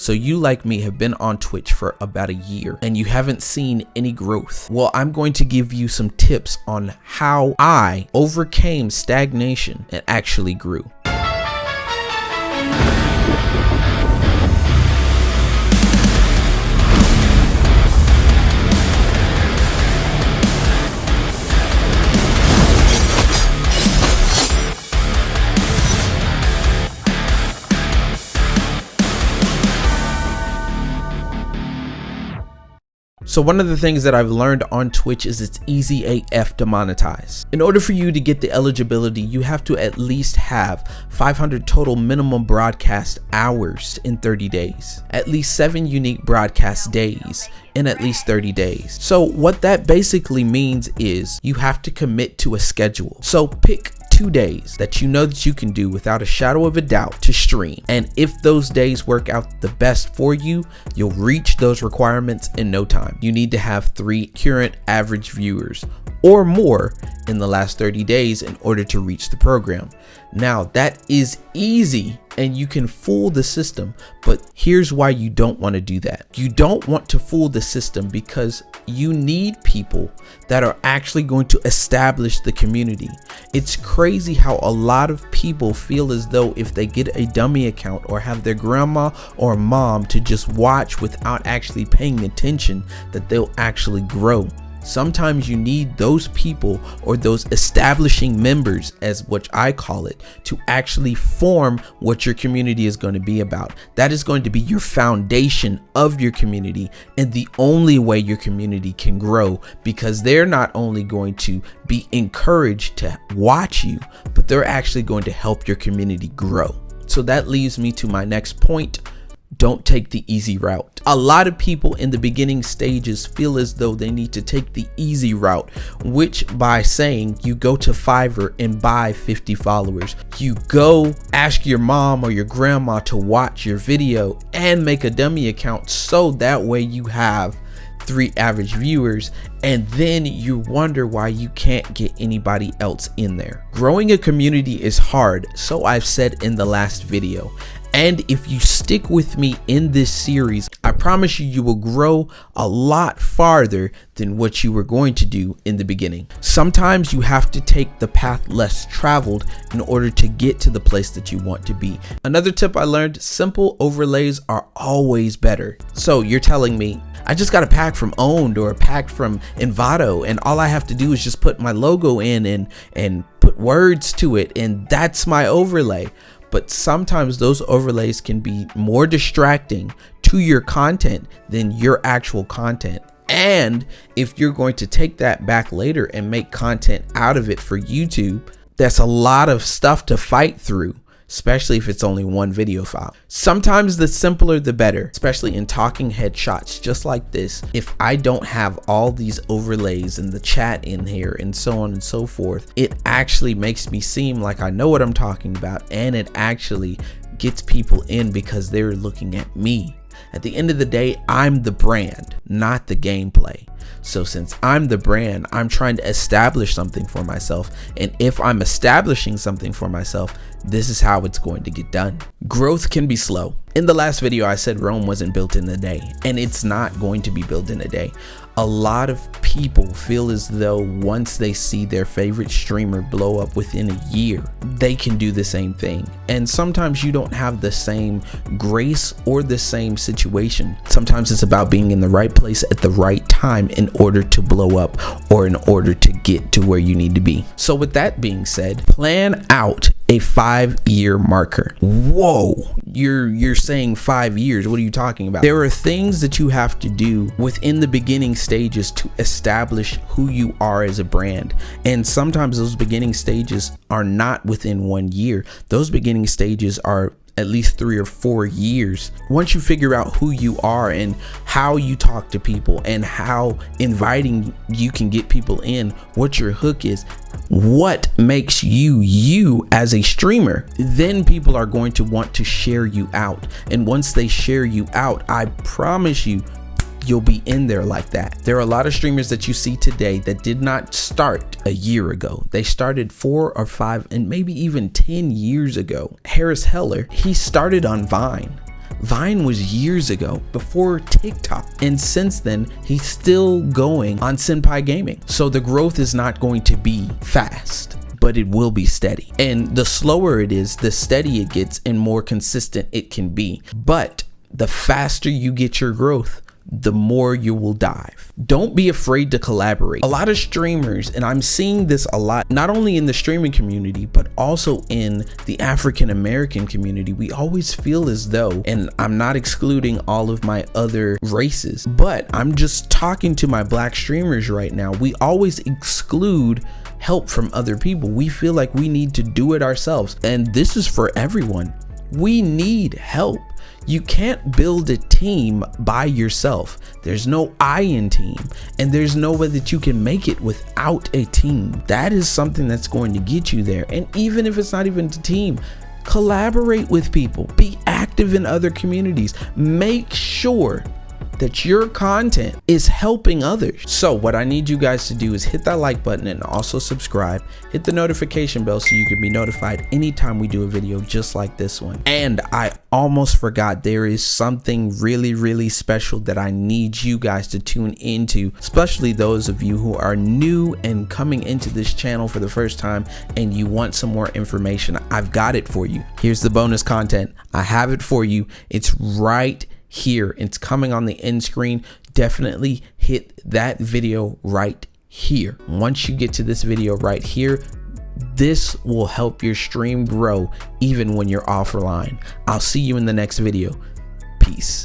So you, like me, have been on Twitch for about a year and you haven't seen any growth. Well, I'm going to give you some tips on how I overcame stagnation and actually grew. So one of the things that I've learned on Twitch is it's easy AF to monetize. In order for you to get the eligibility, you have to at least have 500 total minimum broadcast hours in 30 days, at least 7 unique broadcast days in at least 30 days. So what that basically means is you have to commit to a schedule. So pick 2 days that you know that you can do without a shadow of a doubt to stream. And if those days work out the best for you, you'll reach those requirements in no time. You need to have 3 current average viewers or more in the last 30 days in order to reach the program. Now that is easy and you can fool the system, but here's why you don't want to do that. You don't want to fool the system because you need people that are actually going to establish the community. It's crazy how a lot of people feel as though if they get a dummy account or have their grandma or mom to just watch without actually paying attention, that they'll actually grow. Sometimes you need those people or those establishing members, as what I call it, to actually form what your community is going to be about. That is going to be your foundation of your community and the only way your community can grow, because they're not only going to be encouraged to watch you, but they're actually going to help your community grow. So that leads me to my next point. Don't take the easy route. A lot of people in the beginning stages feel as though they need to take the easy route, which by saying you go to Fiverr and buy 50 followers. You go ask your mom or your grandma to watch your video and make a dummy account so that way you have 3 average viewers, and then you wonder why you can't get anybody else in there. Growing a community is hard, so I've said in the last video. And if you stick with me in this series, I promise you, you will grow a lot farther than what you were going to do in the beginning. Sometimes you have to take the path less traveled in order to get to the place that you want to be. Another tip I learned, simple overlays are always better. So you're telling me, I just got a pack from Owned or a pack from Envato, and all I have to do is just put my logo in and put words to it, and that's my overlay. But sometimes those overlays can be more distracting to your content than your actual content. And if you're going to take that back later and make content out of it for YouTube, that's a lot of stuff to fight through, especially if it's only one video file. Sometimes the simpler the better, especially in talking headshots just like this. If I don't have all these overlays and the chat in here and so on and so forth, it actually makes me seem like I know what I'm talking about, and it actually gets people in because they're looking at me. At the end of the day, I'm the brand, not the gameplay. So since I'm the brand, I'm trying to establish something for myself. And if I'm establishing something for myself, this is how it's going to get done. Growth can be slow. In the last video, I said Rome wasn't built in a day, and it's not going to be built in a day. A lot of people feel as though once they see their favorite streamer blow up within a year, they can do the same thing. And sometimes you don't have the same grace or the same situation. Sometimes it's about being in the right place at the right time in order to blow up or in order to get to where you need to be. So with that being said, plan out a 5-year marker. Whoa, you're saying 5 years? What are you talking about? There are things that you have to do within the beginning stages to establish who you are as a brand. And sometimes those beginning stages are not within 1 year. Those beginning stages are at least 3 or 4 years. Once you figure out who you are and how you talk to people and how inviting you can get people in, what your hook is, what makes you as a streamer, then people are going to want to share you out. And once they share you out, I promise you, you'll be in there like that. There are a lot of streamers that you see today that did not start a year ago. They started 4 or 5 and maybe even 10 years ago. Harris Heller, he started on Vine. Vine was years ago, before TikTok, and since then he's still going on Senpai Gaming. So the growth is not going to be fast, but it will be steady. And the slower it is, the steady it gets and more consistent it can be. But the faster you get your growth, the more you will dive. Don't be afraid to collaborate. A lot of streamers, and I'm seeing this a lot, not only in the streaming community, but also in the African American community, we always feel as though, and I'm not excluding all of my other races, but I'm just talking to my black streamers right now, we always exclude help from other people. We feel like we need to do it ourselves, and this is for everyone. We need help. You can't build a team by yourself. There's no I in team, and there's no way that you can make it without a team. That is something that's going to get you there. And even if it's not even a team, collaborate with people, be active in other communities, make sure that your content is helping others. So what I need you guys to do is hit that like button and also subscribe. Hit the notification bell so you can be notified anytime we do a video just like this one. And I almost forgot, there is something really special that I need you guys to tune into, especially those of you who are new and coming into this channel for the first time and you want some more information. I've got it for you. Here's the bonus content. I have it for you. It's right here. It's coming on the end screen. Definitely hit that video right here. Once you get to this video right here, this will help your stream grow even when you're offline. I'll see you in the next video. Peace.